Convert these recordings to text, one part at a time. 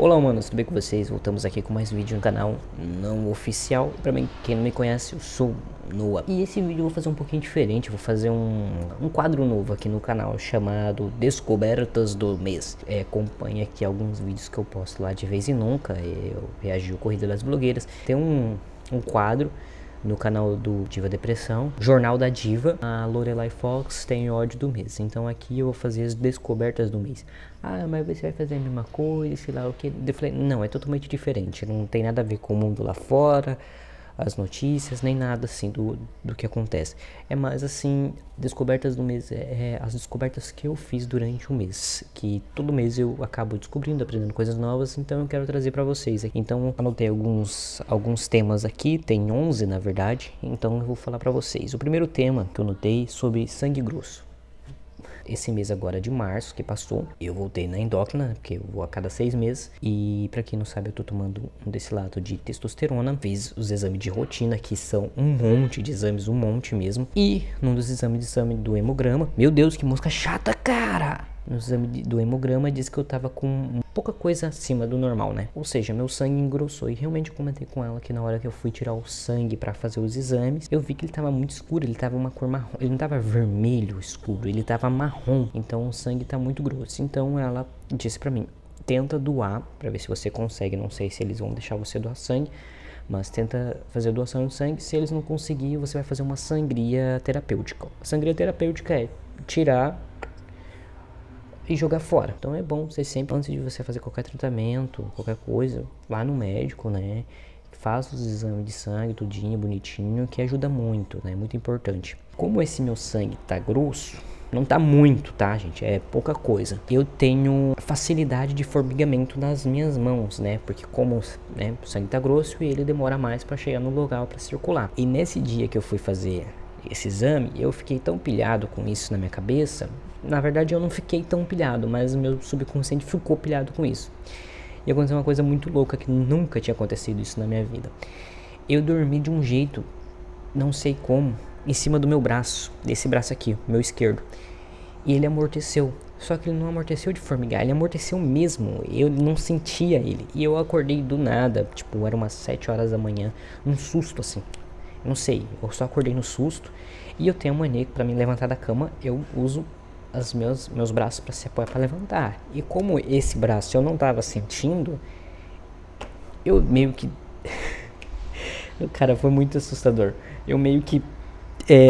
Olá humanos, tudo bem com vocês? Voltamos aqui com mais vídeo no canal não oficial. Pra mim, quem não me conhece, eu sou Noah. E esse vídeo eu vou fazer um pouquinho diferente. Eu vou fazer um quadro novo aqui no canal chamado Descobertas do Mês. Acompanhe aqui alguns vídeos que eu posto lá de vez em nunca. Eu reagi ao Corrida das Blogueiras. Tem um quadro no canal do Diva Depressão, Jornal da Diva. A Lorelai Fox tem ódio do mês. Então aqui eu vou fazer as descobertas do mês. Ah, mas você vai fazer a mesma coisa, sei lá o que. Eu falei, não, é totalmente diferente. Não tem nada a ver com o mundo lá fora, as notícias, nem nada assim do que acontece. É mais assim, descobertas do mês, as descobertas que eu fiz durante o mês. Que todo mês eu acabo descobrindo, aprendendo coisas novas, então eu quero trazer pra vocês. Então anotei alguns temas aqui, tem 11 na verdade, então eu vou falar pra vocês. O primeiro tema que eu notei sobre sangue grosso. Esse mês agora de março que passou, eu voltei na endócrina, porque eu vou a cada 6 meses. E pra quem não sabe, eu tô tomando um destilato de testosterona. Fiz os exames de rotina, que são um monte de exames, um monte mesmo. E num dos exames do hemograma, meu Deus, que mosca chata, cara! No exame do hemograma diz que eu tava com pouca coisa acima do normal, né? Ou seja, meu sangue engrossou. E realmente comentei com ela que na hora que eu fui tirar o sangue pra fazer os exames, eu vi que ele tava muito escuro, ele tava uma cor marrom. Ele não tava vermelho escuro, ele tava marrom. Então o sangue tá muito grosso. Então ela disse pra mim, tenta doar, pra ver se você consegue. Não sei se eles vão deixar você doar sangue, mas tenta fazer a doação de sangue. Se eles não conseguirem, você vai fazer uma sangria terapêutica. A sangria terapêutica é tirar e jogar fora. Então é bom você sempre, antes de você fazer qualquer tratamento, qualquer coisa, vá no médico, né? Faz os exames de sangue, tudinho, bonitinho, que ajuda muito, né? Muito importante. Como esse meu sangue tá grosso, não tá muito, tá, gente? É pouca coisa. Eu tenho facilidade de formigamento nas minhas mãos, né? Porque como, né, o sangue tá grosso e ele demora mais para chegar no local para circular. E nesse dia que eu fui fazer esse exame, eu fiquei tão pilhado com isso na minha cabeça. Na verdade eu não fiquei tão pilhado, mas o meu subconsciente ficou pilhado com isso. E aconteceu uma coisa muito louca que nunca tinha acontecido isso na minha vida. Eu dormi de um jeito, não sei como, em cima do meu braço, desse braço aqui, meu esquerdo. E ele amorteceu. Só que ele não amorteceu de formigar, ele amorteceu mesmo. Eu não sentia ele. E eu acordei do nada, tipo, era umas 7 horas da manhã, um susto assim. Não sei, eu só acordei no susto. E eu tenho uma mania que pra me levantar da cama, eu uso os meus braços para se apoiar para levantar. E como esse braço eu não tava sentindo, eu meio que cara, foi muito assustador. Eu meio que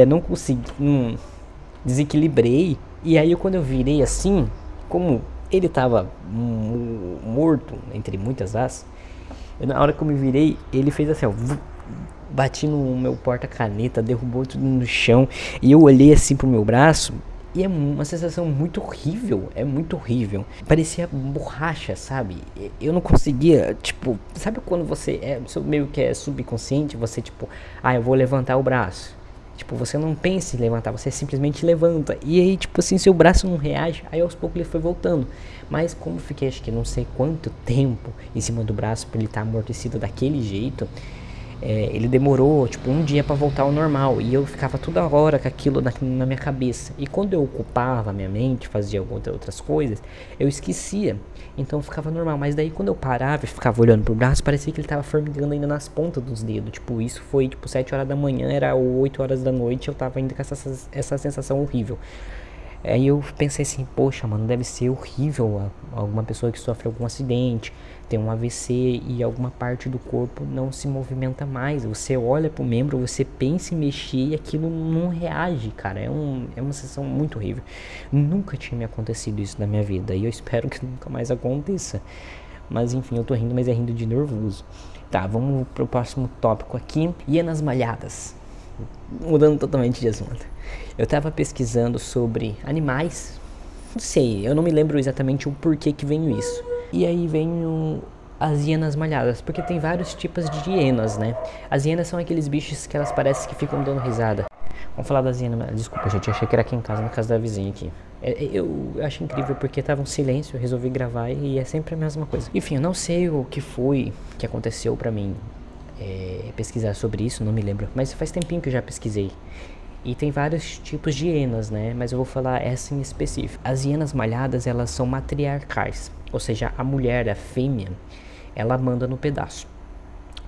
não consegui, desequilibrei. E aí quando eu virei assim, como ele tava morto, entre muitas aspas, na hora que eu me virei, ele fez assim, ó, bati no meu porta-caneta, derrubou tudo no chão. E eu olhei assim pro meu braço. E é uma sensação muito horrível, é muito horrível. Parecia borracha, sabe? Eu não conseguia, tipo, sabe quando você meio que é subconsciente, você tipo, eu vou levantar o braço. Tipo, você não pensa em levantar, você simplesmente levanta. E aí, tipo assim, seu braço não reage, aí aos poucos ele foi voltando. Mas como eu fiquei, acho que não sei quanto tempo em cima do braço pra ele estar amortecido daquele jeito, ele demorou tipo um dia pra voltar ao normal. E eu ficava toda hora com aquilo na minha cabeça. E quando eu ocupava a minha mente, fazia outras coisas, eu esquecia. Então ficava normal. Mas daí quando eu parava e ficava olhando pro braço, parecia que ele tava formigando ainda nas pontas dos dedos. Tipo, isso foi tipo 7 horas da manhã, era 8 horas da noite. Eu tava ainda com essa sensação horrível. Aí eu pensei assim, poxa, mano, deve ser horrível alguma pessoa que sofre algum acidente, tem um AVC e alguma parte do corpo não se movimenta mais. Você olha pro membro, você pensa em mexer e aquilo não reage, cara. É uma sensação muito horrível. Nunca tinha me acontecido isso na minha vida e eu espero que nunca mais aconteça. Mas enfim, eu tô rindo, mas é rindo de nervoso. Tá, vamos pro próximo tópico aqui. Hienas malhadas. Mudando totalmente de assunto. Eu tava pesquisando sobre animais. Não sei, eu não me lembro exatamente o porquê que veio isso. E aí vem as hienas malhadas, porque tem vários tipos de hienas, né? As hienas são aqueles bichos que elas parecem que ficam dando risada. Vamos falar das hienas. Desculpa, gente, achei que era aqui em casa, na casa da vizinha aqui. Eu acho incrível porque tava um silêncio, eu resolvi gravar e é sempre a mesma coisa. Enfim, eu não sei o que foi que aconteceu pra mim pesquisar sobre isso, não me lembro. Mas faz tempinho que eu já pesquisei. E tem vários tipos de hienas, né? Mas eu vou falar essa em específico. As hienas malhadas, elas são matriarcais. Ou seja, a mulher, a fêmea, ela manda no pedaço.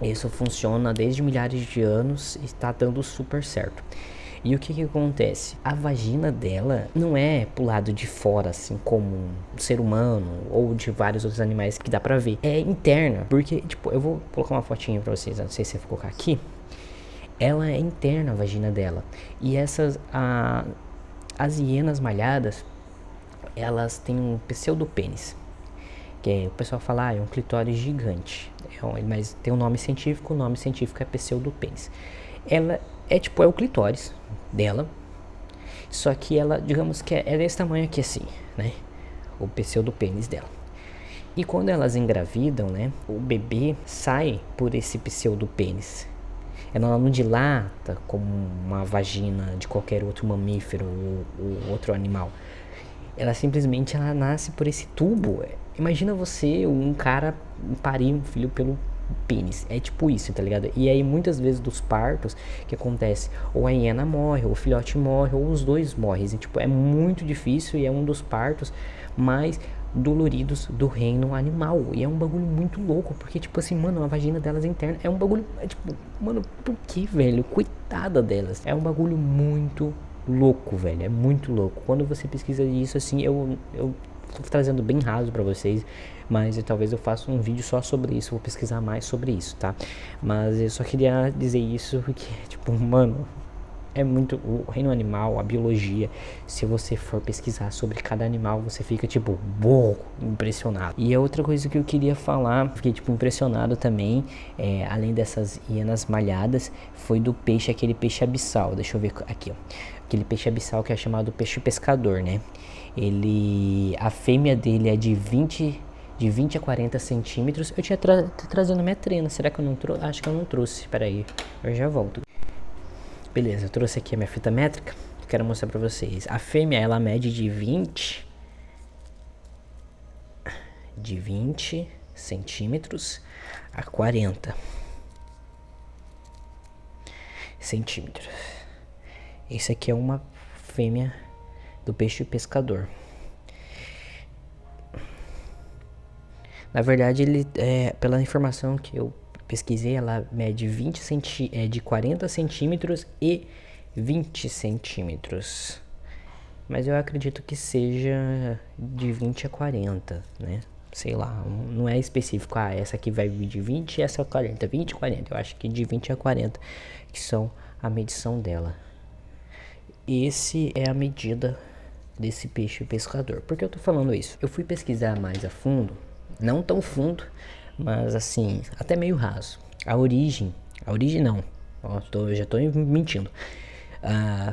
Isso funciona desde milhares de anos e está dando super certo. E o que acontece? A vagina dela não é pro lado de fora, assim, como um ser humano ou de vários outros animais que dá pra ver. É interna, porque, tipo, eu vou colocar uma fotinha pra vocês, não sei se eu vou colocar aqui. Ela é interna, a vagina dela. E as hienas malhadas, elas têm um pseudopênis. Que o pessoal fala, é um clitóris gigante. Mas tem um nome científico, o nome científico é pseudopênis. Ela é o clitóris dela, só que ela, digamos que ela é desse tamanho aqui assim, né? O pseudopênis dela. E quando elas engravidam, né? O bebê sai por esse pseudopênis. Ela não dilata como uma vagina de qualquer outro mamífero ou outro animal. Ela simplesmente nasce por esse tubo. Imagina você, um cara, parir um filho pelo pênis. É tipo isso, tá ligado? E aí muitas vezes dos partos, que acontece? Ou a hiena morre, ou o filhote morre, ou os dois morrem. E, tipo, é muito difícil e é um dos partos mais doloridos do reino animal. E é um bagulho muito louco, porque, tipo assim, mano, a vagina delas interna é um bagulho, tipo, mano, por que, velho? Coitada delas. É um bagulho muito louco, velho, é muito louco. Quando você pesquisa isso, assim, eu tô trazendo bem raso pra vocês, mas talvez eu faça um vídeo só sobre isso, vou pesquisar mais sobre isso, tá? Mas eu só queria dizer isso porque, tipo, mano, é muito, o reino animal, a biologia, se você for pesquisar sobre cada animal, você fica, tipo, impressionado. E a outra coisa que eu queria falar, fiquei, tipo, impressionado também, além dessas hienas malhadas, foi do peixe, aquele peixe abissal. Deixa eu ver aqui, ó. Aquele peixe abissal que é chamado peixe pescador, né? A fêmea dele é de 20 a 40 centímetros. Eu tinha trazendo minha trena, será que eu não trouxe? Acho que eu não trouxe, peraí, eu já volto. Beleza, eu trouxe aqui a minha fita métrica. Quero mostrar pra vocês. A fêmea, ela mede de 20 centímetros a 40 centímetros. Esse aqui é uma fêmea do peixe pescador. Na verdade, ele, pela informação que eu pesquisei, ela mede de 40 centímetros e 20 centímetros. Mas eu acredito que seja de 20 a 40, né? Sei lá, não é específico. Ah, essa aqui vai de 20 e essa 40. 20 e 40. Eu acho que de 20 a 40 que são a medição dela. Esse é a medida desse peixe pescador. Por que eu tô falando isso? Eu fui pesquisar mais a fundo, não tão fundo, mas assim, até meio raso. A origem não, eu já tô mentindo,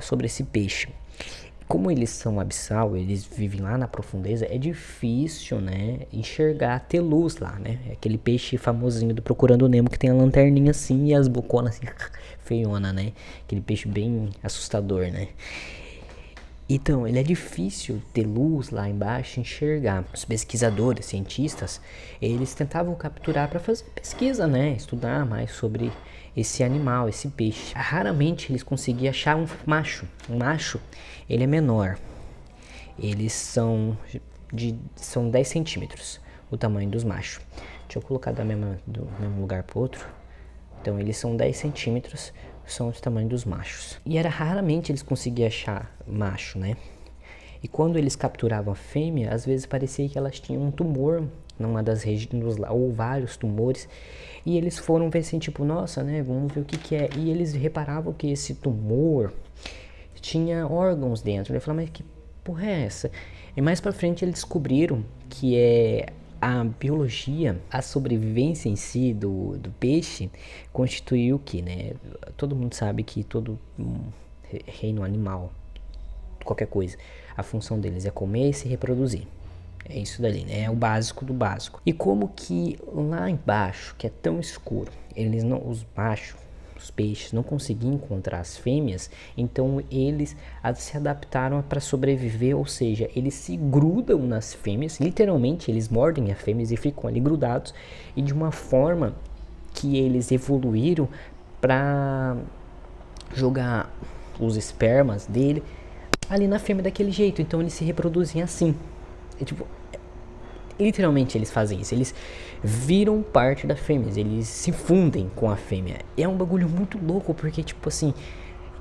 sobre esse peixe. Como eles são abissal, eles vivem lá na profundeza, é difícil, né, enxergar, ter luz lá, né? É aquele peixe famosinho do Procurando Nemo que tem a lanterninha assim e as boconas assim, feiona, né? Aquele peixe bem assustador, né? Então, ele é difícil ter luz lá embaixo, enxergar. Os pesquisadores, cientistas, eles tentavam capturar para fazer pesquisa, né? Estudar mais sobre esse animal, esse peixe. Raramente eles conseguiam achar um macho. Um macho, ele é menor. Eles são 10 centímetros, o tamanho dos machos. Deixa eu colocar do mesmo lugar pro outro. Então, eles são 10 centímetros, são o tamanho dos machos. E era raramente eles conseguiam achar macho, né? E quando eles capturavam a fêmea, às vezes parecia que elas tinham um tumor numa das regiões lá, ou vários tumores. E eles foram ver assim, tipo, nossa, né? Vamos ver o que que é. E eles reparavam que esse tumor tinha órgãos dentro. Ele falou, mas que porra é essa? E mais pra frente eles descobriram que a biologia, a sobrevivência em si do peixe constitui o que, né? Todo mundo sabe que todo reino animal, qualquer coisa, a função deles é comer e se reproduzir. É isso dali, né? É o básico do básico. E como que lá embaixo, que é tão escuro, os machos, os peixes não conseguiam encontrar as fêmeas, então eles se adaptaram para sobreviver, ou seja, eles se grudam nas fêmeas, literalmente eles mordem as fêmeas e ficam ali grudados, e de uma forma que eles evoluíram para jogar os espermas dele ali na fêmea daquele jeito, então eles se reproduzem assim. É tipo, literalmente eles fazem isso, eles viram parte da fêmea, eles se fundem com a fêmea. É um bagulho muito louco, porque tipo assim,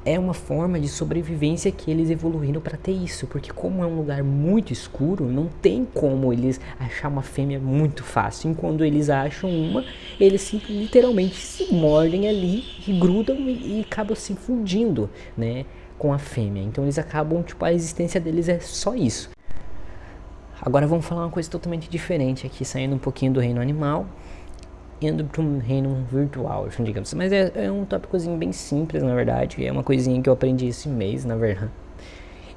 é uma forma de sobrevivência que eles evoluíram para ter isso, porque como é um lugar muito escuro, não tem como eles achar uma fêmea muito fácil. E quando eles acham uma, eles literalmente se mordem ali e grudam e acabam se fundindo, né, com a fêmea. Então eles acabam, tipo, a existência deles é só isso. Agora vamos falar uma coisa totalmente diferente aqui, saindo um pouquinho do reino animal, indo para um reino virtual, digamos. Mas é um tópicozinho bem simples, na verdade. É uma coisinha que eu aprendi esse mês, na verdade.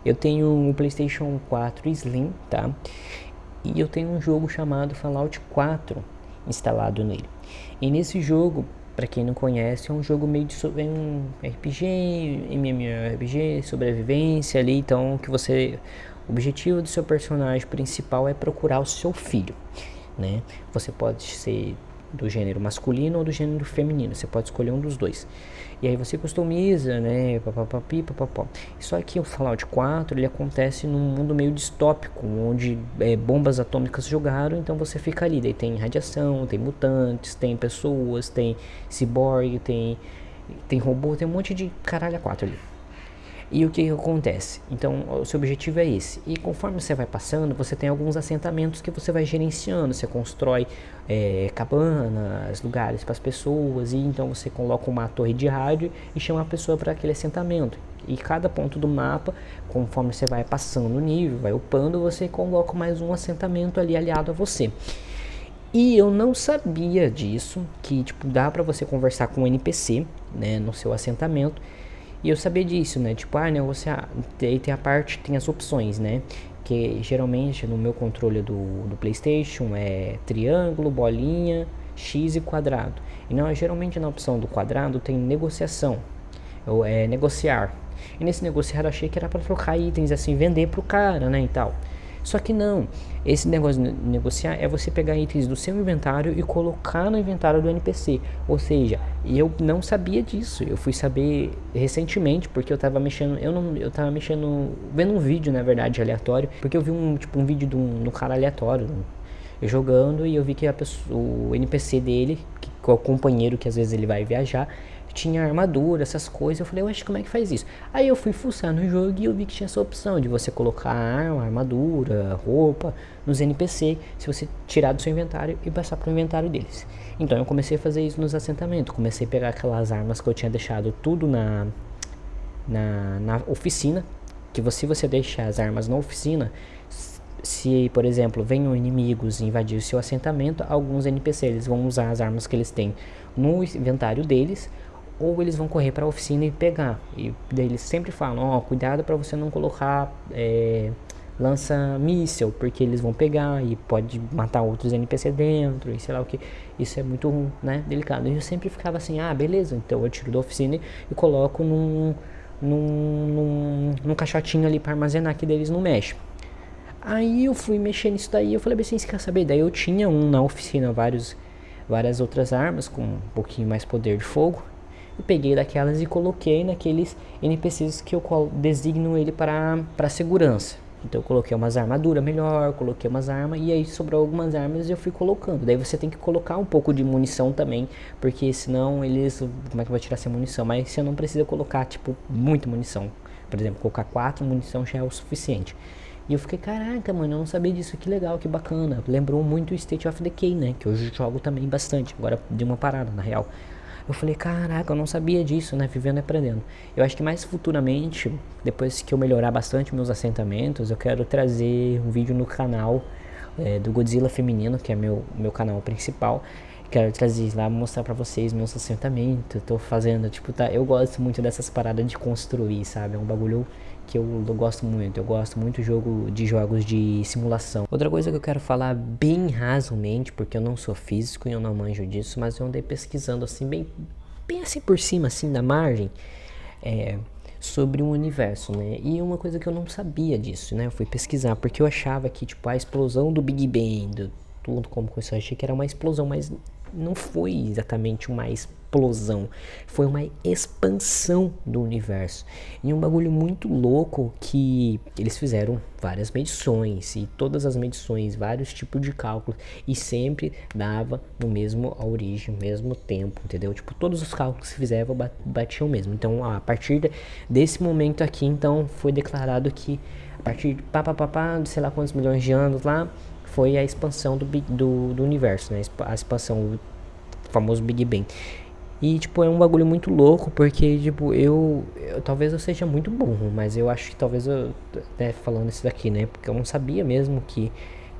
Eu tenho um PlayStation 4 Slim, tá? E eu tenho um jogo chamado Fallout 4 instalado nele. E nesse jogo, para quem não conhece, é um jogo meio de um RPG, MMORPG, sobrevivência ali. Então, que você, o objetivo do seu personagem principal é procurar o seu filho, né? Você pode ser do gênero masculino ou do gênero feminino, você pode escolher um dos dois. E aí você customiza, né, papapapi, papapó. Só que o Fallout 4, ele acontece num mundo meio distópico, onde bombas atômicas jogaram, então você fica ali, daí tem radiação, tem mutantes, tem pessoas, tem ciborgue, tem robô, tem um monte de caralho a 4 ali. E o que acontece? Então, o seu objetivo é esse. E conforme você vai passando, você tem alguns assentamentos que você vai gerenciando. Você constrói cabanas, lugares para as pessoas. E então você coloca uma torre de rádio e chama a pessoa para aquele assentamento. E cada ponto do mapa, conforme você vai passando o nível, vai upando, você coloca mais um assentamento ali aliado a você. E eu não sabia disso, que tipo, dá para você conversar com um NPC, né, no seu assentamento. E eu sabia disso, né? Tipo, você aí tem a parte, tem as opções, né? Que geralmente no meu controle do PlayStation é triângulo, bolinha, X e quadrado. E não, geralmente na opção do quadrado tem negociação, ou negociar. E nesse negociar eu achei que era para trocar itens assim, vender pro cara, né, e tal. Só que não, esse negócio de negociar é você pegar itens do seu inventário e colocar no inventário do NPC. Ou seja, eu não sabia disso, eu fui saber recentemente, porque eu tava mexendo, vendo um vídeo, na verdade, aleatório, porque eu vi um vídeo de um cara aleatório, jogando, e eu vi que o NPC dele, que é o companheiro que às vezes ele vai viajar, tinha armadura, essas coisas. Eu falei, ué, como é que faz isso? Aí eu fui fuçar no jogo e eu vi que tinha essa opção de você colocar arma, armadura, roupa nos NPC, se você tirar do seu inventário e passar pro inventário deles. Então eu comecei a fazer isso nos assentamentos, comecei a pegar aquelas armas que eu tinha deixado tudo na oficina, que se você deixar as armas na oficina, se, por exemplo, venham inimigos invadir o seu assentamento, alguns NPC eles vão usar as armas que eles têm no inventário deles, ou eles vão correr para a oficina e pegar. E daí eles sempre falam, cuidado para você não colocar lança-míssel, porque eles vão pegar e pode matar outros NPC dentro, e sei lá o que. Isso é muito, né, delicado. E eu sempre ficava assim, beleza, então eu tiro da oficina e coloco num caixotinho ali para armazenar, que deles não mexem. Aí eu fui mexer nisso daí, eu falei assim, você quer saber? Daí eu tinha na oficina várias outras armas com um pouquinho mais poder de fogo. Eu peguei daquelas e coloquei naqueles NPCs que eu designo ele para segurança. Então eu coloquei umas armaduras melhor, coloquei umas armas, e aí sobrou algumas armas e eu fui colocando. Daí você tem que colocar um pouco de munição também, porque senão como é que vai tirar essa munição? Mas você não precisa colocar, tipo, muita munição. Por exemplo, colocar 4 munição já é o suficiente. E eu fiquei, caraca, mano, eu não sabia disso, que legal, que bacana. Lembrou muito o State of Decay, né, que eu jogo também bastante, agora dei uma parada, na real. Eu falei, caraca, eu não sabia disso, né, vivendo e aprendendo. Eu acho que mais futuramente, depois que eu melhorar bastante meus assentamentos, eu quero trazer um vídeo no canal do Godzilla Feminino, que é meu canal principal. Quero trazer lá, mostrar pra vocês meus assentamentos. Eu tô fazendo, tipo, eu gosto muito dessas paradas de construir, sabe? É um bagulho que eu gosto muito. Eu gosto muito de jogos de simulação. Outra coisa que eu quero falar bem rasamente, porque eu não sou físico e eu não manjo disso, mas eu andei pesquisando assim, bem assim por cima, assim, da margem, sobre o universo, né? E uma coisa que eu não sabia disso, né? Eu fui pesquisar, porque eu achava que, tipo, a explosão do Big Bang, tudo como começou. Eu achei que era uma explosão, mas não foi exatamente uma explosão, foi uma expansão do universo. E um bagulho muito louco que eles fizeram várias medições e todas as medições, vários tipos de cálculos e sempre dava no mesmo a origem, mesmo tempo, entendeu? Tipo, todos os cálculos que se fizeram batiam mesmo. Então, a partir desse momento aqui, então foi declarado que a partir de de sei lá quantos milhões de anos lá, foi a expansão do universo, né? A expansão, o famoso Big Bang. E, tipo, é um bagulho muito louco, porque, tipo, talvez eu seja muito burro, mas eu acho que talvez eu, né, falando isso daqui, né? Porque eu não sabia mesmo que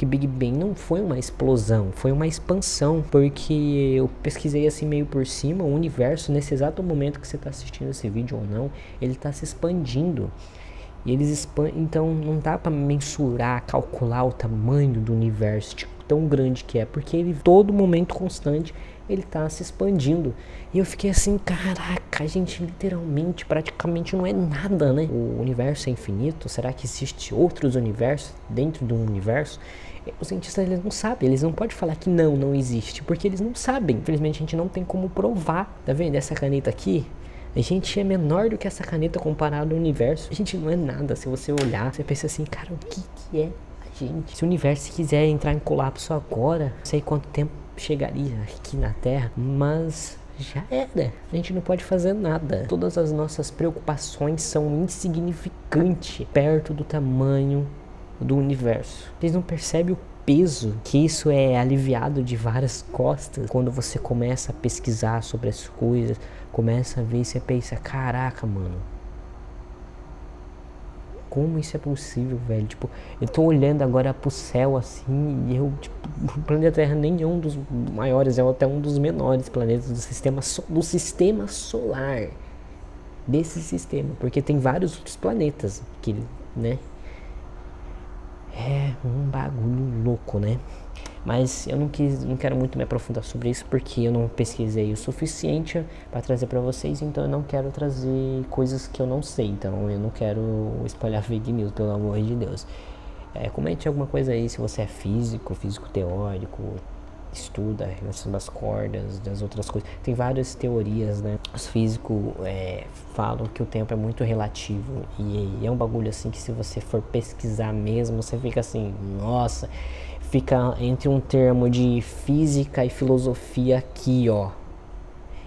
Big Bang não foi uma explosão, foi uma expansão, porque eu pesquisei assim meio por cima, o universo, nesse exato momento que você está assistindo esse vídeo ou não, ele está se expandindo. E eles expandem, então não dá para mensurar, calcular o tamanho do universo, tipo, tão grande que é, porque ele, todo momento constante, ele tá se expandindo. E eu fiquei assim, caraca, a gente literalmente, praticamente não é nada, né? O universo é infinito, será que existe outros universos dentro do universo? Os cientistas, eles não sabem, eles não podem falar que não existe, porque eles não sabem. Infelizmente a gente não tem como provar. Tá vendo essa caneta aqui? A gente é menor do que essa caneta comparado ao universo. A gente não é nada. Se você olhar, você pensa assim, cara, o que é a gente? Se o universo quiser entrar em colapso agora, não sei quanto tempo chegaria aqui na Terra, mas já era. A gente não pode fazer nada. Todas as nossas preocupações são insignificantes perto do tamanho do universo. Vocês não percebem o peso que isso é aliviado de várias costas quando você começa a pesquisar sobre as coisas, começa a ver e você pensa, caraca, mano, como isso é possível, velho? Tipo, eu tô olhando agora pro céu assim e eu, tipo, o planeta Terra nem é um dos maiores, é até um dos menores planetas do sistema solar, desse sistema, porque tem vários outros planetas que, né? É um bagulho louco, né? Mas eu não quero muito me aprofundar sobre isso porque eu não pesquisei o suficiente para trazer para vocês, então eu não quero trazer coisas que eu não sei, então eu não quero espalhar fake news, pelo amor de Deus. Comente alguma coisa aí se você é físico teórico, estuda a relação das cordas, das outras coisas. Tem várias teorias, né? Os físicos falam que o tempo é muito relativo e é um bagulho assim que se você for pesquisar mesmo, você fica assim, nossa, fica entre um termo de física e filosofia aqui, ó,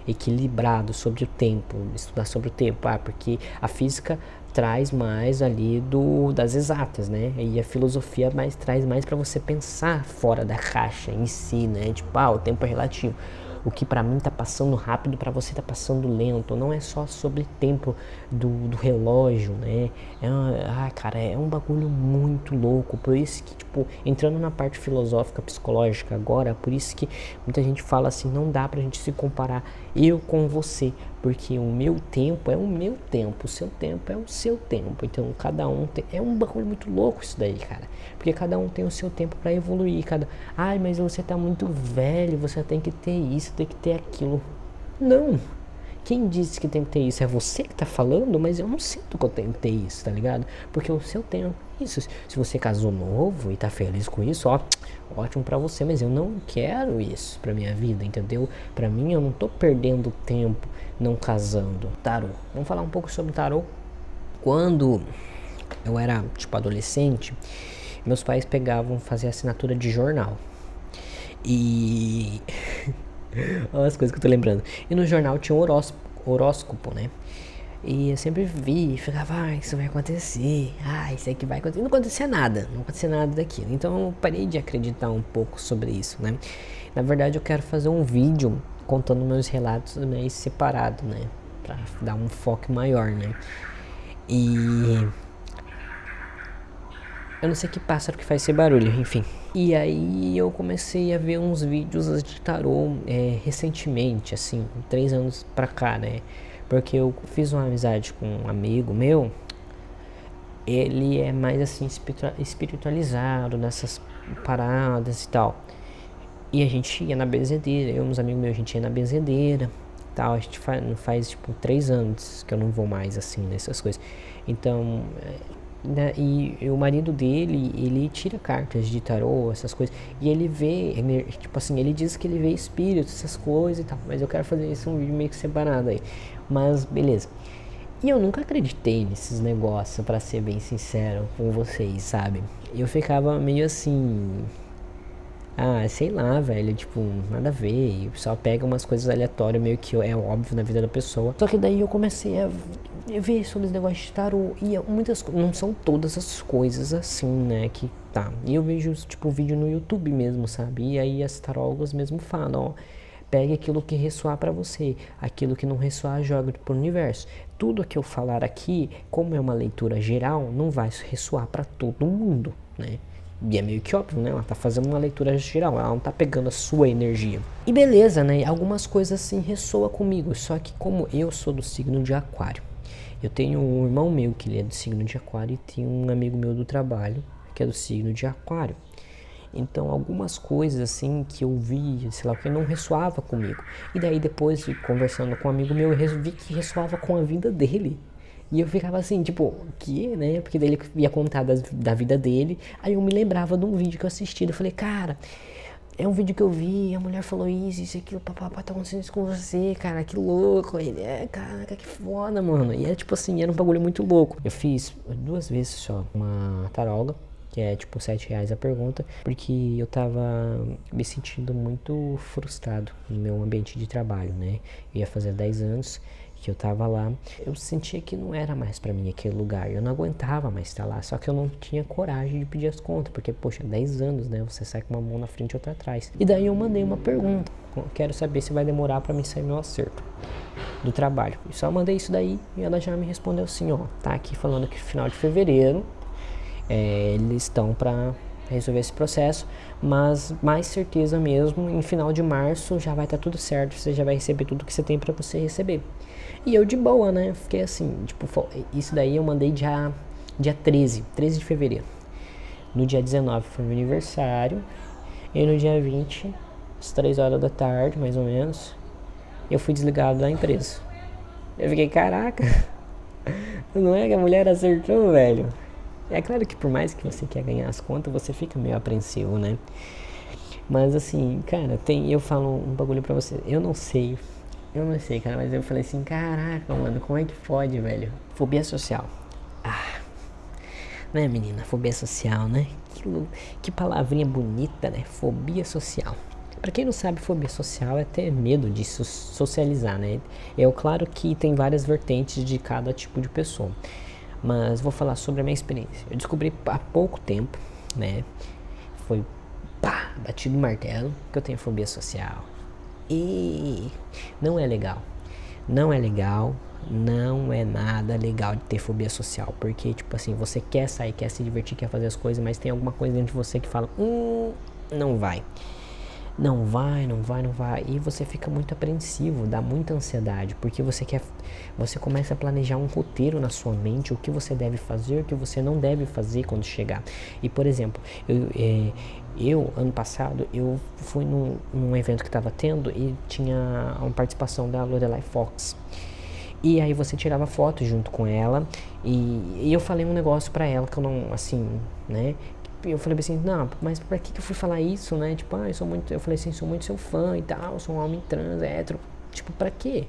equilibrado sobre o tempo, estudar sobre o tempo, porque a física traz mais ali das exatas, né? E a filosofia traz mais para você pensar fora da caixa em si, né? Tipo, o tempo é relativo. O que pra mim tá passando rápido, pra você tá passando lento. Não é só sobre tempo do relógio, né? Cara, é um bagulho muito louco. Por isso que, tipo, entrando na parte filosófica, psicológica agora, por isso que muita gente fala assim, não dá pra gente se comparar eu com você. Porque o meu tempo é o meu tempo, o seu tempo é o seu tempo. Então cada um tem. É um bagulho muito louco isso daí, cara. Porque cada um tem o seu tempo pra evoluir. Ai, mas você tá muito velho, você tem que ter isso, tem que ter aquilo. Não. Quem disse que tem que ter isso? É você que tá falando, mas eu não sinto que eu tenho que ter isso, tá ligado? Porque o seu tempo isso. Se você casou novo e tá feliz com isso, ó, ótimo pra você, mas eu não quero isso pra minha vida, entendeu? Pra mim, eu não tô perdendo tempo não casando. Tarô. Vamos falar um pouco sobre tarô. Quando eu era, tipo, adolescente, meus pais faziam assinatura de jornal. E... olha as coisas que eu tô lembrando. E no jornal tinha um horóscopo, né? E eu sempre vi, ficava, isso vai acontecer, isso aqui vai acontecer. Não acontecia nada daquilo. Então eu parei de acreditar um pouco sobre isso, né? Na verdade eu quero fazer um vídeo contando meus relatos meio separado, né? Pra dar um foco maior, né? E... eu não sei que pássaro que faz esse barulho, enfim. E aí eu comecei a ver uns vídeos de tarô recentemente, assim, 3 anos pra cá, né? Porque eu fiz uma amizade com um amigo meu. Ele é mais assim espiritualizado nessas paradas e tal. E a gente ia na benzedeira, eu e uns amigos meus, a gente ia na benzedeira tal. A gente faz tipo 3 anos que eu não vou mais assim nessas coisas. Então E o marido dele, ele tira cartas de tarô, essas coisas. E ele vê, tipo assim, ele diz que ele vê espíritos, essas coisas e tal. Mas eu quero fazer isso um vídeo meio que separado aí. Mas, beleza. E eu nunca acreditei nesses negócios, pra ser bem sincero com vocês, sabe? Eu ficava meio assim... Ah, sei lá, velho, tipo, nada a ver. E o pessoal pega umas coisas aleatórias, meio que é óbvio na vida da pessoa. Só que daí eu comecei a ver sobre os negócios de tarô. E muitas não são todas as coisas assim, né? Que tá. E eu vejo, tipo, vídeo no YouTube mesmo, sabe? E aí as tarólogas mesmo falam, ó. Pegue aquilo que ressoar pra você. Aquilo que não ressoar, joga pro universo. Tudo que eu falar aqui, como é uma leitura geral, não vai ressoar pra todo mundo, né? E é meio que óbvio, né? Ela tá fazendo uma leitura geral, ela não tá pegando a sua energia. E beleza, né? Algumas coisas assim ressoam comigo, só que como eu sou do signo de Aquário, eu tenho um irmão meu que ele é do signo de Aquário e tem um amigo meu do trabalho que é do signo de Aquário. Então, algumas coisas assim que eu vi, sei lá, que não ressoava comigo. E daí depois, conversando com um amigo meu, eu vi que ressoava com a vida dele. E eu ficava assim, tipo, que, né? Porque daí ele ia contar da vida dele. Aí eu me lembrava de um vídeo que eu assisti. Eu falei, cara, é um vídeo que eu vi, a mulher falou isso, aquilo, papapá, tá acontecendo isso com você, cara, que louco. Ele, caraca, que foda, mano. E era tipo assim, era um bagulho muito louco. Eu fiz 2 vezes só uma taróloga, que é tipo R$7 a pergunta, porque eu tava me sentindo muito frustrado no meu ambiente de trabalho, né? Eu ia fazer 10 anos que eu tava lá, eu sentia que não era mais pra mim aquele lugar, eu não aguentava mais estar lá, só que eu não tinha coragem de pedir as contas, porque, poxa, 10 anos, né, você sai com uma mão na frente e outra atrás. E daí eu mandei uma pergunta, quero saber se vai demorar pra mim sair meu acerto do trabalho. E só mandei isso daí e ela já me respondeu assim, ó, tá aqui falando que no final de fevereiro, eles estão pra resolver esse processo, mas mais certeza mesmo, em final de março já vai estar tudo certo, você já vai receber tudo que você tem pra você receber. E eu de boa, né? Fiquei assim, tipo, isso daí eu mandei dia 13 de fevereiro. No dia 19 foi meu aniversário. E no dia 20, às 3 horas da tarde, mais ou menos, eu fui desligado da empresa. Eu fiquei, caraca, não é que a mulher acertou, velho? É claro que por mais que você quer ganhar as contas, você fica meio apreensivo, né? Mas assim, cara, eu falo um bagulho pra você, eu não sei, cara, mas eu falei assim, caraca, mano, como é que pode, velho? Fobia social. Ah, né, menina? Fobia social, né? Que palavrinha bonita, né? Fobia social. Pra quem não sabe, fobia social é ter medo de socializar, né? É claro que tem várias vertentes de cada tipo de pessoa. Mas vou falar sobre a minha experiência. Eu descobri há pouco tempo, né? Foi batido o martelo que eu tenho fobia social. E não é legal. Não é legal. Não é nada legal de ter fobia social. Porque, tipo assim, você quer sair, quer se divertir, quer fazer as coisas, mas tem alguma coisa dentro de você que fala, não vai. Não vai. E você fica muito apreensivo, dá muita ansiedade, porque você começa a planejar um roteiro na sua mente, o que você deve fazer, o que você não deve fazer quando chegar. E, por exemplo, eu ano passado, eu fui num evento que estava tendo e tinha uma participação da Lorelai Fox. E aí você tirava foto junto com ela e eu falei um negócio pra ela que eu não, assim, né? Eu falei assim, não, mas pra que eu fui falar isso, né? Tipo, eu falei assim, sou muito seu fã e tal, sou um homem trans, hétero. Tipo, pra quê?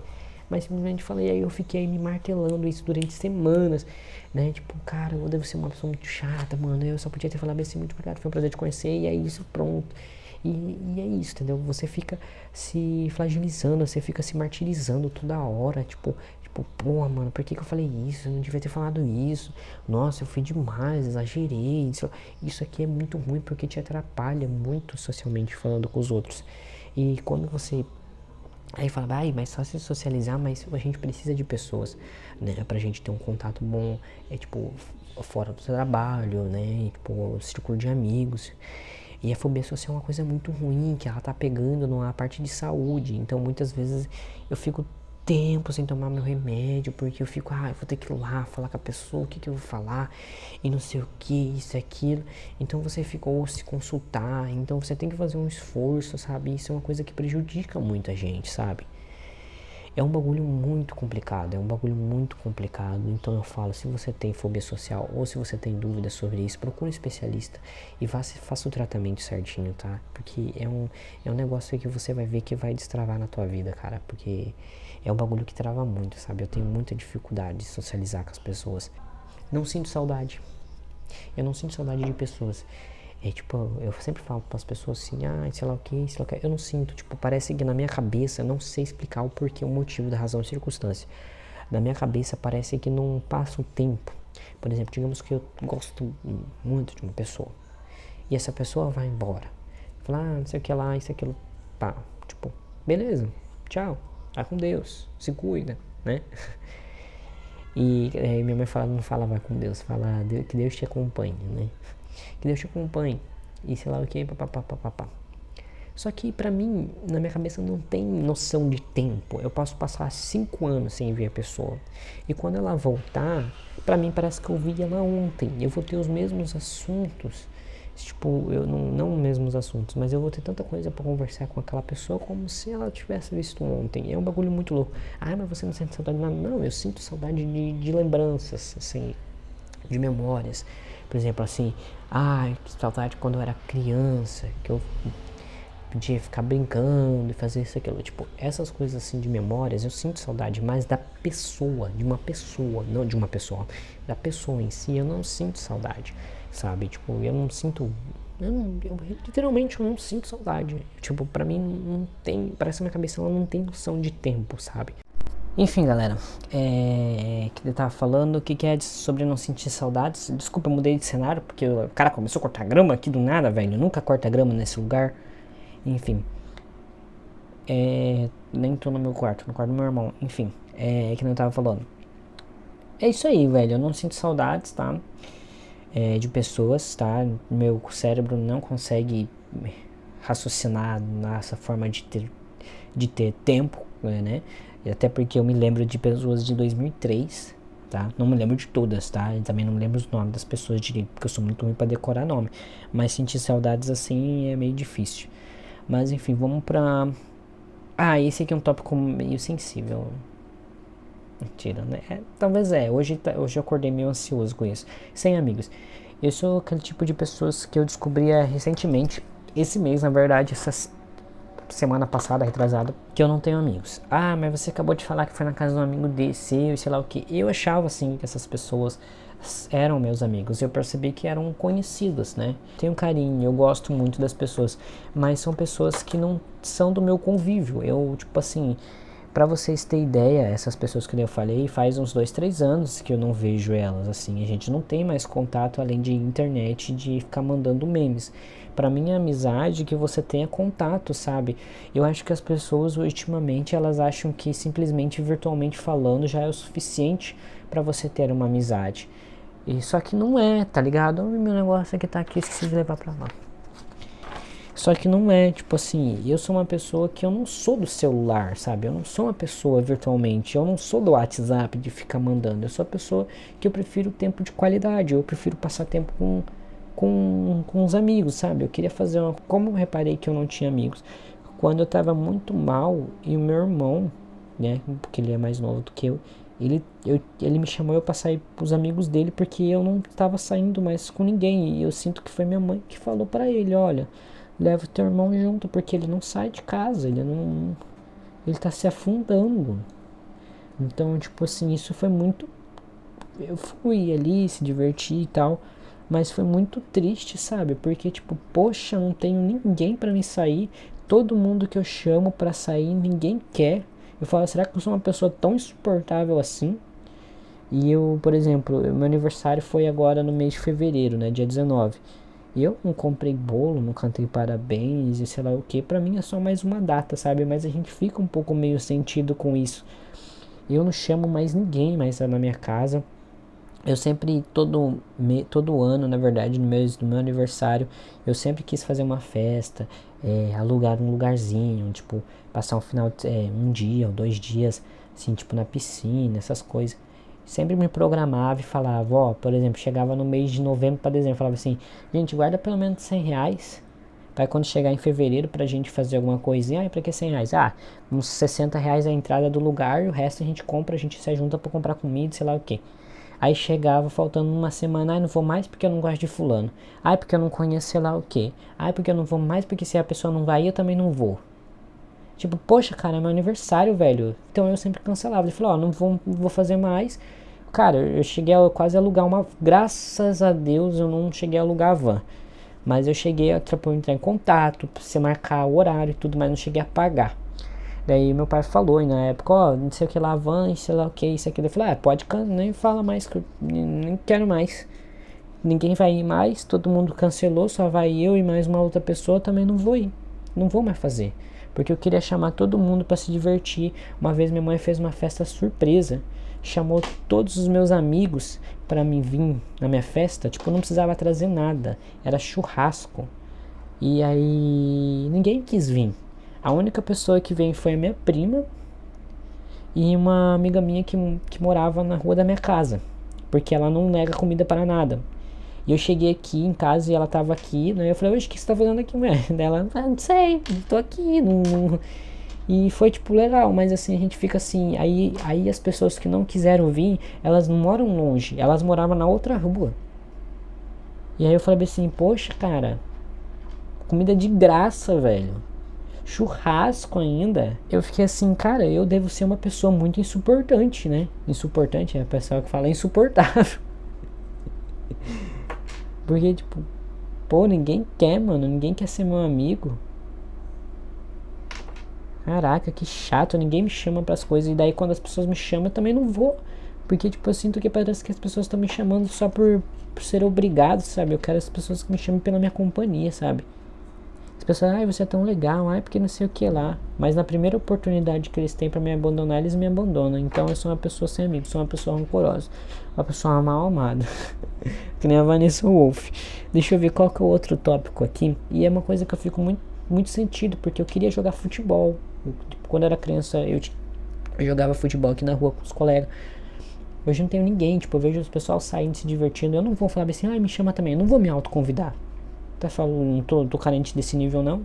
Mas simplesmente falei, aí eu fiquei me martelando isso durante semanas, né? Tipo, cara, eu devo ser uma pessoa muito chata, mano. Eu só podia ter falado assim, muito obrigado, foi um prazer te conhecer, e é isso, pronto. E é isso, entendeu? Você fica se fragilizando, você fica se martirizando toda hora, tipo, pô, mano, por que eu falei isso? Eu não devia ter falado isso. Nossa, eu fui demais, exagerei. Isso aqui é muito ruim porque te atrapalha muito socialmente falando com os outros. E quando você aí fala, mas só se socializar, mas a gente precisa de pessoas, né? Pra gente ter um contato bom, tipo, fora do trabalho, né? Tipo, círculo de amigos. E a fobia social é uma coisa muito ruim, que ela tá pegando na parte de saúde. Então, muitas vezes, eu fico tempo sem tomar meu remédio, porque eu fico, eu vou ter que ir lá falar com a pessoa, o que eu vou falar, e não sei o que, isso, aquilo. Então você fica, ou se consultar, então você tem que fazer um esforço, sabe? Isso é uma coisa que prejudica muito a gente, sabe? É um bagulho muito complicado, é um bagulho muito complicado. Então eu falo, se você tem fobia social ou se você tem dúvidas sobre isso, procure um especialista e faça o tratamento certinho, tá? Porque é um negócio que você vai ver que vai destravar na tua vida, cara. Porque é um bagulho que trava muito, sabe? Eu tenho muita dificuldade de socializar com as pessoas. Não sinto saudade. Eu não sinto saudade de pessoas. É tipo, eu sempre falo para as pessoas assim, sei lá o que, sei lá o que. Eu não sinto, tipo, parece que na minha cabeça, eu não sei explicar o porquê, o motivo, da razão, a circunstância. Na minha cabeça parece que não passa o tempo. Por exemplo, digamos que eu gosto muito de uma pessoa. E essa pessoa vai embora. Fala, não sei o que lá, isso, aquilo. Pá, tipo, beleza, tchau, vai com Deus, se cuida, né? E minha mãe fala, não fala vai com Deus, fala que Deus te acompanhe, né? Que Deus te acompanhe. E sei lá o que, papapá. Só que pra mim, na minha cabeça não tem noção de tempo. Eu posso passar 5 anos sem ver a pessoa. E quando ela voltar, pra mim parece que eu vi ela ontem. Eu vou ter os mesmos assuntos. Tipo, eu não os mesmos assuntos, mas eu vou ter tanta coisa pra conversar com aquela pessoa como se ela tivesse visto ontem. É um bagulho muito louco. Mas você não sente saudade de nada? Não, eu sinto saudade de lembranças, assim, de memórias. Por exemplo, assim, que saudade quando eu era criança, que eu podia ficar brincando e fazer isso, aquilo. Tipo, essas coisas assim de memórias, eu sinto saudade, mas da pessoa, de uma pessoa, não de uma pessoa, da pessoa em si, eu não sinto saudade, sabe? Tipo, eu não sinto, literalmente eu não sinto saudade. Tipo, pra mim não tem, parece que minha cabeça ela não tem noção de tempo, sabe? Enfim, galera, que eu tava falando, o que é sobre não sentir saudades? Desculpa, eu mudei de cenário, porque o cara começou a cortar grama aqui do nada, velho. Eu nunca corta grama nesse lugar. Enfim, nem tô no meu quarto, no quarto do meu irmão. Enfim, que não tava falando. É isso aí, velho. Eu não sinto saudades, tá? De pessoas, tá? Meu cérebro não consegue raciocinar nessa forma de ter tempo, né? Até porque eu me lembro de pessoas de 2003, tá? Não me lembro de todas, tá? E também não me lembro os nomes das pessoas direito, porque eu sou muito ruim pra decorar nome. Mas sentir saudades assim é meio difícil. Mas enfim, vamos pra... esse aqui é um tópico meio sensível. Mentira, né? Talvez hoje eu acordei meio ansioso com isso. Sem amigos. Eu sou aquele tipo de pessoas que eu descobri recentemente, esse mês, na verdade, essa semana passada, retrasada, que eu não tenho amigos. Mas você acabou de falar que foi na casa de um amigo seu e sei lá o que. Eu achava, assim, que essas pessoas eram meus amigos. Eu percebi que eram conhecidos, né? Tenho carinho, eu gosto muito das pessoas, mas são pessoas que não são do meu convívio. Eu, tipo assim, pra vocês terem ideia, essas pessoas que eu falei, faz uns 2, 3 anos que eu não vejo elas, assim. A gente não tem mais contato além de internet, de ficar mandando memes. Pra mim, a amizade que você tenha contato, sabe? Eu acho que as pessoas, ultimamente, elas acham que simplesmente virtualmente falando já é o suficiente pra você ter uma amizade. E só que não é, tá ligado? Meu negócio aqui tá aqui, esqueci de levar pra lá. Só que não é, tipo assim, eu sou uma pessoa que eu não sou do celular, sabe? Eu não sou uma pessoa virtualmente, eu não sou do WhatsApp de ficar mandando. Eu sou a pessoa que eu prefiro tempo de qualidade, eu prefiro passar tempo com os amigos, sabe? Eu queria fazer uma... Como eu reparei que eu não tinha amigos? Quando eu tava muito mal e o meu irmão, né? Porque ele é mais novo do que eu, ele me chamou pra sair pros amigos dele porque eu não tava saindo mais com ninguém. E eu sinto que foi minha mãe que falou pra ele, olha... Leva o teu irmão junto, porque ele não sai de casa, ele tá se afundando. Então, tipo assim, isso foi muito... Eu fui ali, se diverti e tal, mas foi muito triste, sabe? Porque, tipo, poxa, não tenho ninguém pra me sair, todo mundo que eu chamo pra sair, ninguém quer. Eu falo, será que eu sou uma pessoa tão insuportável assim? E eu, por exemplo, meu aniversário foi agora no mês de fevereiro, né, dia 19. E eu não comprei bolo, não cantei parabéns e sei lá o que. Pra mim é só mais uma data, sabe? Mas a gente fica um pouco meio sentido com isso. Eu não chamo mais ninguém mais na minha casa. Eu sempre, todo ano, na verdade, no meu aniversário, eu sempre quis fazer uma festa, alugar um lugarzinho, tipo, passar um dia ou 2 dias, assim, tipo, na piscina, essas coisas. Sempre me programava e falava, por exemplo, chegava no mês de novembro para dezembro, falava assim, gente, guarda pelo menos R$100 Pra quando chegar em fevereiro pra gente fazer alguma coisinha, pra que R$100? Uns R$60 a entrada do lugar, e o resto a gente compra, a gente se junta pra comprar comida, sei lá o que. Aí chegava faltando uma semana, não vou mais porque eu não gosto de fulano. Porque eu não conheço sei lá o que. Porque eu não vou mais porque se a pessoa não vai, eu também não vou. Tipo, poxa, cara, é meu aniversário, velho. Então eu sempre cancelava. Ele falou, não vou fazer mais. Cara, eu cheguei a quase alugar uma... Graças a Deus eu não cheguei a alugar a van. Mas eu cheguei a entrar em contato, pra você marcar o horário e tudo, mas não cheguei a pagar. Daí meu pai falou, e na época, não sei o que lá, van, sei lá o que, isso aqui. Eu falei, pode, nem fala mais, que eu nem quero mais. Ninguém vai ir mais, todo mundo cancelou, só vai eu e mais uma outra pessoa, também não vou ir. Não vou mais fazer. Porque eu queria chamar todo mundo para se divertir. Uma vez minha mãe fez uma festa surpresa. Chamou todos os meus amigos para mim vir na minha festa. Tipo, não precisava trazer nada. Era churrasco. E aí ninguém quis vir. A única pessoa que veio foi a minha prima e uma amiga minha que morava na rua da minha casa. Porque ela não nega comida para nada. E eu cheguei aqui em casa e ela tava aqui, né? Eu falei, oxe, o que você tá fazendo aqui, mulher? Ela, não sei, tô aqui, não... E foi, tipo, legal, mas assim, a gente fica assim, aí as pessoas que não quiseram vir, elas não moram longe, elas moravam na outra rua. E aí eu falei assim, poxa, cara, comida de graça, velho. Churrasco ainda. Eu fiquei assim, cara, eu devo ser uma pessoa muito insuportante, né? Insuportante é a pessoa que fala insuportável. Porque, tipo, pô, ninguém quer, mano. Ninguém quer ser meu amigo. Caraca, que chato. Ninguém me chama pras coisas. E daí, quando as pessoas me chamam, eu também não vou. Porque, tipo, eu sinto que parece que as pessoas estão me chamando só por ser obrigado, sabe? Eu quero as pessoas que me chamem pela minha companhia, sabe? As pessoas, você é tão legal, porque não sei o que lá. Mas na primeira oportunidade que eles têm pra me abandonar, eles me abandonam. Então eu sou uma pessoa sem amigos, sou uma pessoa rancorosa, uma pessoa mal amada. Que nem a Vanessa Wolff. Deixa eu ver qual que é o outro tópico aqui. E é uma coisa que eu fico muito sentido, porque eu queria jogar futebol. Quando eu era criança, eu jogava futebol aqui na rua com os colegas. Hoje não tenho ninguém, tipo, eu vejo os pessoal saindo, se divertindo. Eu não vou falar assim, me chama também. Eu não vou me autoconvidar. Tá falando, não tô carente desse nível não.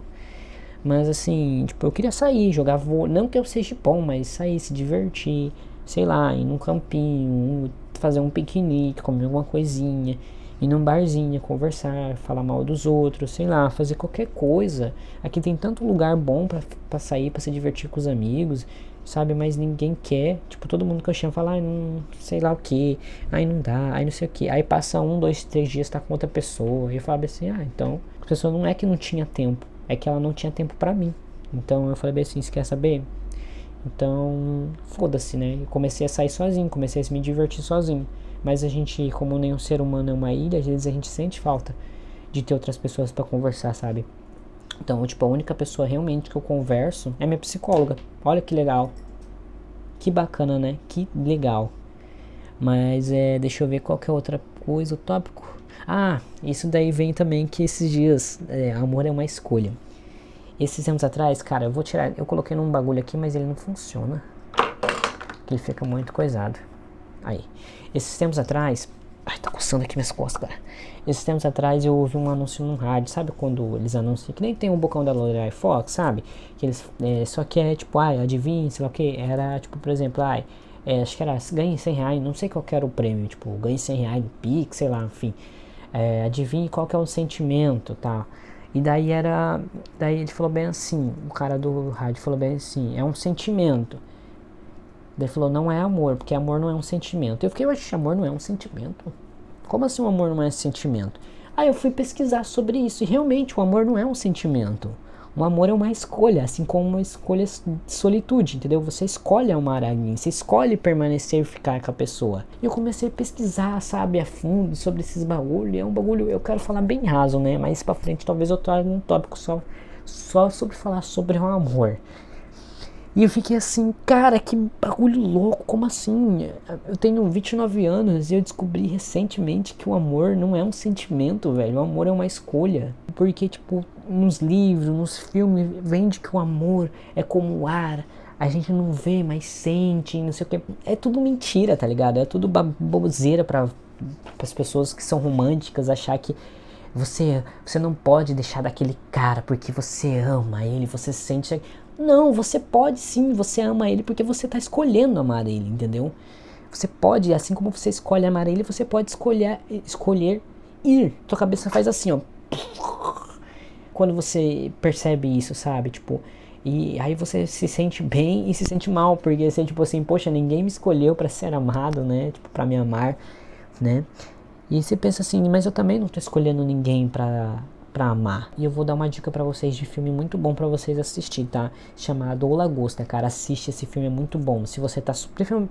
Mas assim, tipo, eu queria sair, jogar vôlei. Não que eu seja bom, mas sair, se divertir. Sei lá, ir num campinho, fazer um piquenique, comer alguma coisinha. Ir num barzinho, conversar, falar mal dos outros, sei lá, fazer qualquer coisa. Aqui tem tanto lugar bom pra sair, pra se divertir com os amigos, sabe? Mas ninguém quer. Tipo, todo mundo que eu chamo fala, não sei lá o que, não dá, não sei o que. Aí passa 1, 2, 3 dias, tá com outra pessoa. E eu falo assim, então, a pessoa não é que não tinha tempo, é que ela não tinha tempo pra mim. Então eu falei assim, você quer saber? Então, foda-se, né? Eu comecei a sair sozinho, comecei a me divertir sozinho. Mas a gente, como nenhum ser humano é uma ilha, às vezes a gente sente falta de ter outras pessoas pra conversar, sabe? Então, tipo, a única pessoa realmente que eu converso é minha psicóloga. Olha que legal. Que bacana, né? Que legal. Mas, deixa eu ver qual que é outra coisa, o tópico. Isso daí vem também que esses dias, amor é uma escolha. Esses tempos atrás, cara, eu coloquei num bagulho aqui, mas ele não funciona. Ele fica muito coisado. Aí, esses tempos atrás, tá coçando aqui minhas costas, cara. Esses tempos atrás eu ouvi um anúncio no rádio, sabe quando eles anunciam, que nem tem um bocão da L'Oréal Fox, sabe? Que eles, só que é tipo, adivinha, sei lá o que, era tipo, por exemplo, acho que era, ganhe R$100, não sei qual que era o prêmio, tipo, ganhe R$100 no Pix, sei lá, enfim. Adivinhe qual que é o sentimento, tá? E daí ele falou bem assim, o cara do rádio falou bem assim, é um sentimento. Daí falou, não é amor, porque amor não é um sentimento. Eu fiquei, amor não é um sentimento? Como assim o amor não é um sentimento? Aí eu fui pesquisar sobre isso, e realmente o amor não é um sentimento. O amor é uma escolha, assim como uma escolha de solitude, entendeu? Você escolhe amar alguém, você escolhe permanecer e ficar com a pessoa. E eu comecei a pesquisar, sabe, a fundo sobre esses bagulho. É um bagulho, eu quero falar bem raso, né? Mais pra frente talvez eu traga um tópico só sobre falar sobre o amor. E eu fiquei assim, cara, que bagulho louco, como assim? Eu tenho 29 anos e eu descobri recentemente que o amor não é um sentimento, velho. O amor é uma escolha. Porque, tipo, nos livros, nos filmes, vende que o amor é como o ar. A gente não vê, mas sente, não sei o que. É tudo mentira, tá ligado? É tudo baboseira para as pessoas que são românticas achar que Você não pode deixar daquele cara porque você ama ele, você sente... Não, você pode sim, você ama ele porque você tá escolhendo amar ele, entendeu? Você pode, assim como você escolhe amar ele, você pode escolher ir. Tua cabeça faz assim, ó. Quando você percebe isso, sabe? Tipo, e aí você se sente bem e se sente mal, porque você, tipo assim, poxa, ninguém me escolheu pra ser amado, né? Tipo, pra me amar, né? E você pensa assim, mas eu também não tô escolhendo ninguém pra amar. E eu vou dar uma dica pra vocês de filme muito bom pra vocês assistir, tá? Chamado O Lagosta, cara. Assiste esse filme, é muito bom. Se você tá,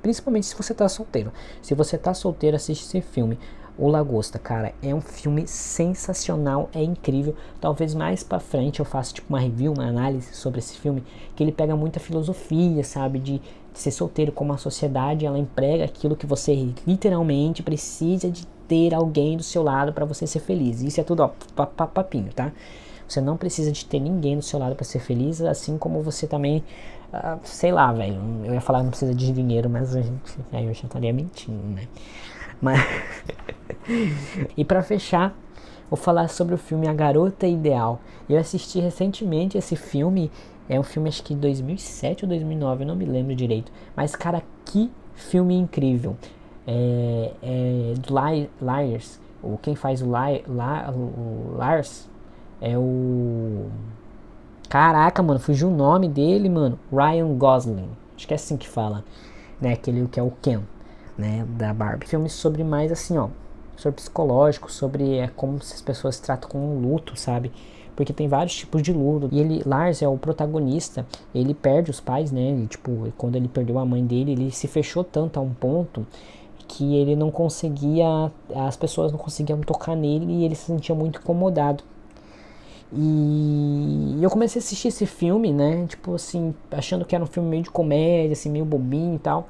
principalmente se você tá solteiro. Se você tá solteiro, assiste esse filme. O Lagosta, cara, é um filme sensacional, é incrível. Talvez mais pra frente eu faça tipo uma review, uma análise sobre esse filme, que ele pega muita filosofia, sabe, de ser solteiro, como a sociedade ela emprega aquilo que você literalmente precisa de ter alguém do seu lado para você ser feliz. Isso é tudo, ó, papinho, tá? Você não precisa de ter ninguém do seu lado para ser feliz, assim como você também, sei lá, velho, eu ia falar que não precisa de dinheiro, mas aí eu já estaria mentindo, né? Mas e pra fechar, vou falar sobre o filme A Garota Ideal. Eu assisti recentemente esse filme, é um filme acho que 2007 ou 2009, eu não me lembro direito. Mas cara, que filme incrível. Do Lars, quem faz o Lars é o... Caraca, mano, fugiu o nome dele, mano. Ryan Gosling, acho que é assim que fala, né? Aquele que é o Ken, né, da Barbie. Filme sobre mais assim, ó, sobre psicológico, sobre como as pessoas tratam com o luto, sabe? Porque tem vários tipos de luto. E ele, Lars é o protagonista, ele perde os pais, né? E, tipo, quando ele perdeu a mãe dele, ele se fechou tanto a um ponto que ele não conseguia, as pessoas não conseguiam tocar nele e ele se sentia muito incomodado. E eu comecei a assistir esse filme, né? Tipo assim, achando que era um filme meio de comédia, assim, meio bobinho e tal.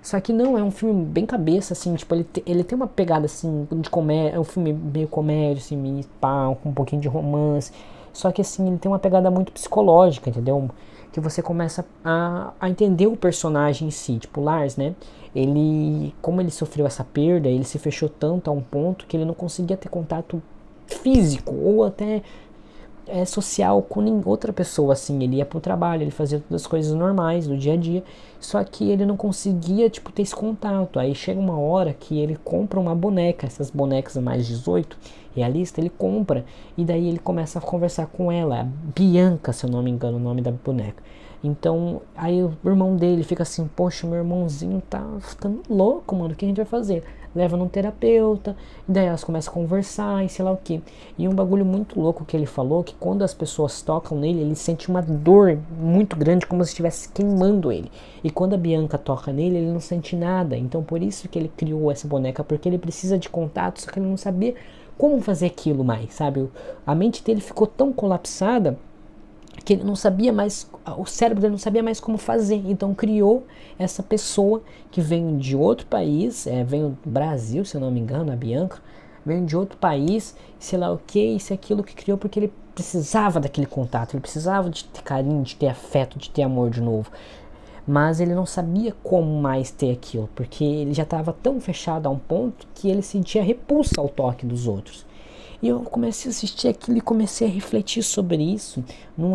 Só que não, é um filme bem cabeça, assim, tipo, ele tem uma pegada, assim, de comédia, é um filme meio comédia, assim, meio pá, com um pouquinho de romance. Só que, assim, ele tem uma pegada muito psicológica, entendeu? Que você começa a entender o personagem em si, tipo, o Lars, né? Ele, como ele sofreu essa perda, ele se fechou tanto a um ponto que ele não conseguia ter contato físico, ou até social com outra pessoa, assim, ele ia pro trabalho, ele fazia todas as coisas normais do dia a dia, só que ele não conseguia, tipo, ter esse contato. Aí chega uma hora que ele compra uma boneca, essas bonecas mais 18, realista, ele compra, e daí ele começa a conversar com ela, Bianca, se eu não me engano, o nome da boneca. Então, aí o irmão dele fica assim, poxa, meu irmãozinho tá ficando louco, mano, o que a gente vai fazer? Leva num terapeuta, e daí elas começam a conversar e sei lá o que. E um bagulho muito louco que ele falou, que quando as pessoas tocam nele, ele sente uma dor muito grande, como se estivesse queimando ele. E quando a Bianca toca nele, ele não sente nada. Então por isso que ele criou essa boneca, porque ele precisa de contato, só que ele não sabia como fazer aquilo mais, sabe? A mente dele ficou tão colapsada que ele não sabia mais, o cérebro dele não sabia mais como fazer, então criou essa pessoa que veio de outro país, veio do Brasil, se eu não me engano, a Bianca, veio de outro país, sei lá o que, isso e aquilo que criou, porque ele precisava daquele contato, ele precisava de ter carinho, de ter afeto, de ter amor de novo, mas ele não sabia como mais ter aquilo, porque ele já estava tão fechado a um ponto que ele sentia repulsa ao toque dos outros. E eu comecei a assistir aquilo e comecei a refletir sobre isso no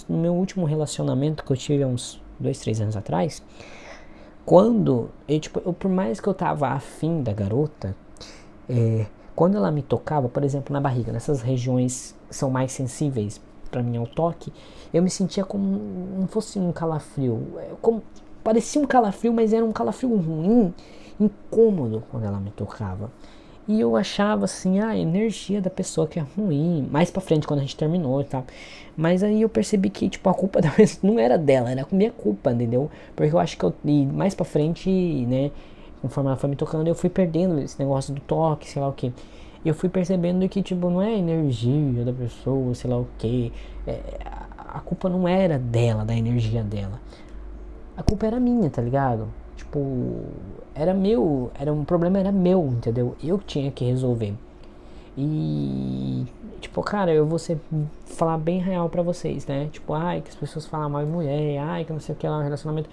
meu último relacionamento que eu tive há uns 2, 3 anos atrás. Quando, por mais que eu tava afim da garota, quando ela me tocava, por exemplo, na barriga, nessas regiões que são mais sensíveis para mim ao toque, eu me sentia como não fosse um calafrio. Parecia um calafrio, mas era um calafrio ruim, incômodo quando ela me tocava. E eu achava assim, a energia da pessoa que é ruim. Mais pra frente, quando a gente terminou e tal. Mas aí eu percebi que, tipo, a culpa da pessoa não era dela, era minha culpa, entendeu? Porque eu acho que e mais pra frente, né, conforme ela foi me tocando, eu fui perdendo esse negócio do toque, sei lá o que. E eu fui percebendo que, tipo, não é a energia da pessoa, sei lá o que. A culpa não era dela, da energia dela. A culpa era minha, tá ligado? Tipo, era meu, um problema era meu, entendeu? Eu tinha que resolver. E, tipo, cara, eu vou falar bem real pra vocês, né? Tipo, ai, que as pessoas falam mal de mulher, ai, que não sei o que lá, um relacionamento.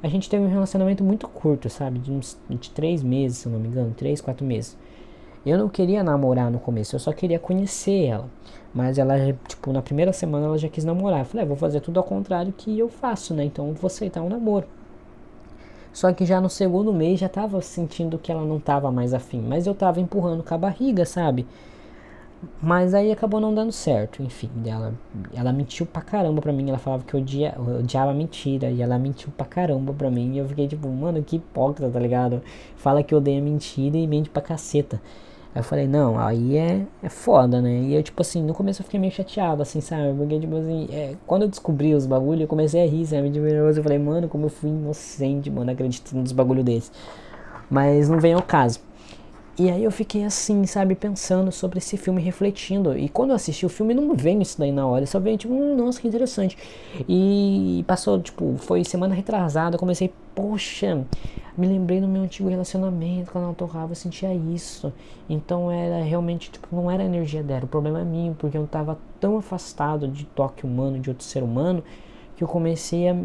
A gente teve um relacionamento muito curto, sabe? De 3 meses, se eu não me engano, 3, 4 meses. Eu não queria namorar no começo, eu só queria conhecer ela. Mas ela, tipo, na primeira semana ela já quis namorar. Eu falei, vou fazer tudo ao contrário que eu faço, né? Então eu vou aceitar um namoro. Só que já no segundo mês já tava sentindo que ela não tava mais afim. Mas eu tava empurrando com a barriga, sabe? Mas aí acabou não dando certo, enfim. Ela mentiu pra caramba pra mim. Ela falava que eu odiava mentira. E ela mentiu pra caramba pra mim. E eu fiquei tipo, mano, que hipócrita, tá ligado? Fala que odeia mentira e mente pra caceta. Aí eu falei, não, aí é foda, né? E eu, tipo assim, no começo eu fiquei meio chateado, assim, sabe? Porque, tipo assim, quando eu descobri os bagulho, eu comecei a rir, sabe? De nervoso. Eu falei, mano, como eu fui inocente, mano, acreditando nos bagulho desse. Mas não vem ao caso. E aí eu fiquei assim, sabe, pensando sobre esse filme, refletindo. E quando eu assisti o filme, não veio isso daí na hora. Só veio tipo, nossa, que interessante. E passou, tipo, foi semana retrasada. Eu comecei, poxa, me lembrei do meu antigo relacionamento. Quando eu tocava, eu sentia isso. Então era realmente, tipo, não era a energia dela. O problema é minha, porque eu tava tão afastado de toque humano, de outro ser humano, que eu comecei a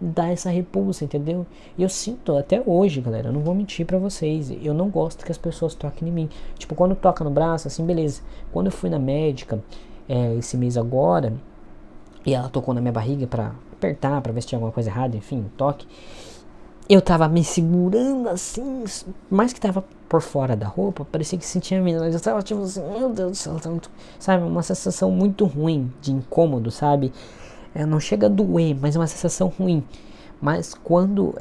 dar essa repulsa, entendeu? E eu sinto até hoje, galera, eu não vou mentir pra vocês, eu não gosto que as pessoas toquem em mim. Tipo, quando toca no braço, assim, beleza. Quando eu fui na médica, esse mês agora, e ela tocou na minha barriga pra apertar, pra ver se tinha alguma coisa errada, enfim, toque. Eu tava me segurando assim, mais que tava por fora da roupa, parecia que sentia medo, mas eu tava tipo assim, meu Deus do céu, sabe, uma sensação muito ruim, de incômodo, sabe? Não chega a doer, mas é uma sensação ruim. Mas quando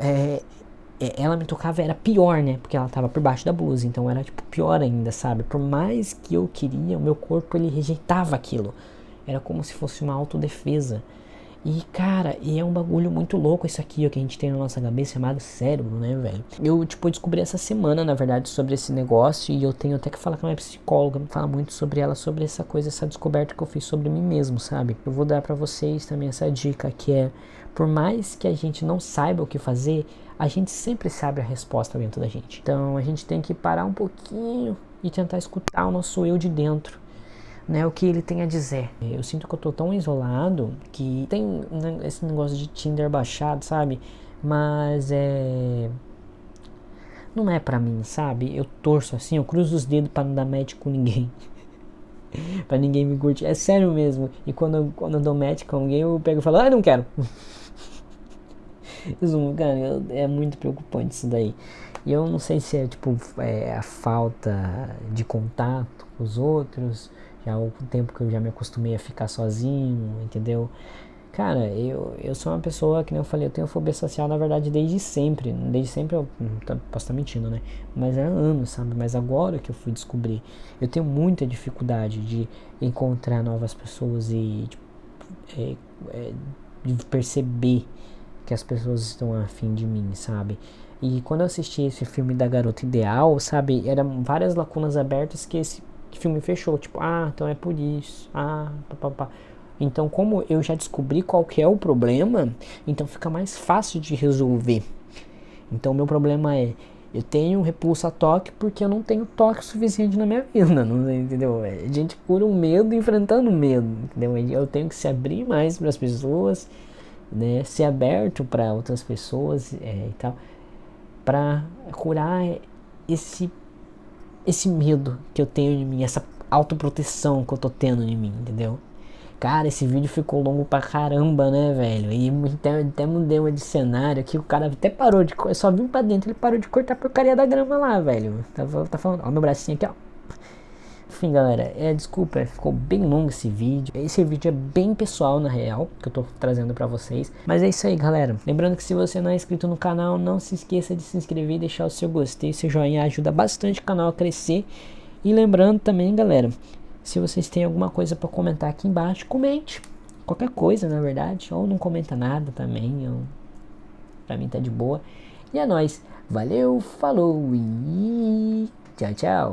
ela me tocava era pior, né? Porque ela tava por baixo da blusa, então era tipo pior ainda, sabe? Por mais que eu queria, o meu corpo ele rejeitava aquilo. Era como se fosse uma autodefesa. E cara, e é um bagulho muito louco isso aqui, ó, que a gente tem na nossa cabeça chamado cérebro, né, velho? Eu, tipo, descobri essa semana, na verdade, sobre esse negócio. E eu tenho até que falar com a minha psicóloga, falar muito sobre ela, sobre essa coisa, essa descoberta que eu fiz sobre mim mesmo, sabe? Eu vou dar pra vocês também essa dica, que é, por mais que a gente não saiba o que fazer, a gente sempre sabe a resposta dentro da gente. Então a gente tem que parar um pouquinho e tentar escutar o nosso eu de dentro, né, o que ele tem a dizer. Eu sinto que eu tô tão isolado que tem esse negócio de Tinder baixado, sabe? Mas não é pra mim, sabe? Eu torço assim, eu cruzo os dedos pra não dar match com ninguém. Pra ninguém me curtir. É sério mesmo. E quando eu dou match com alguém, eu pego e falo, não quero. Isso, cara, é muito preocupante isso daí. E eu não sei se é tipo a falta de contato com os outros, já o tempo que eu já me acostumei a ficar sozinho, entendeu? Cara, eu sou uma pessoa, que nem eu falei, eu tenho fobia social na verdade desde sempre. Desde sempre eu posso estar mentindo, né? Mas há anos, sabe? Mas agora que eu fui descobrir, eu tenho muita dificuldade de encontrar novas pessoas e tipo, de perceber que as pessoas estão afim de mim, sabe? E quando eu assisti esse filme da Garota Ideal, sabe? Eram várias lacunas abertas que esse filme fechou. Tipo, então é por isso. Papapá. Então, como eu já descobri qual que é o problema, então fica mais fácil de resolver. Então, meu problema é, eu tenho repulso a toque porque eu não tenho toque suficiente na minha vida, não, entendeu? A gente cura o medo enfrentando o medo, entendeu? Eu tenho que se abrir mais para as pessoas, né? Ser aberto para outras pessoas e tal, para curar esse medo que eu tenho em mim, essa autoproteção que eu tô tendo em mim, entendeu? Cara, esse vídeo ficou longo pra caramba, né, velho? E até mudei uma de cenário aqui, o cara até parou de... Eu só vim pra dentro, ele parou de cortar a porcaria da grama lá, velho. Tá falando... Ó, meu bracinho aqui, ó. Enfim, galera, desculpa, ficou bem longo esse vídeo. Esse vídeo é bem pessoal, na real, que eu tô trazendo pra vocês. Mas é isso aí, galera. Lembrando que se você não é inscrito no canal, não se esqueça de se inscrever e deixar o seu gostei, seu joinha, ajuda bastante o canal a crescer. E lembrando também, galera, se vocês têm alguma coisa pra comentar aqui embaixo, comente. Qualquer coisa, na verdade. Ou não comenta nada também. Pra mim tá de boa. E é nóis. Valeu, falou e tchau, tchau.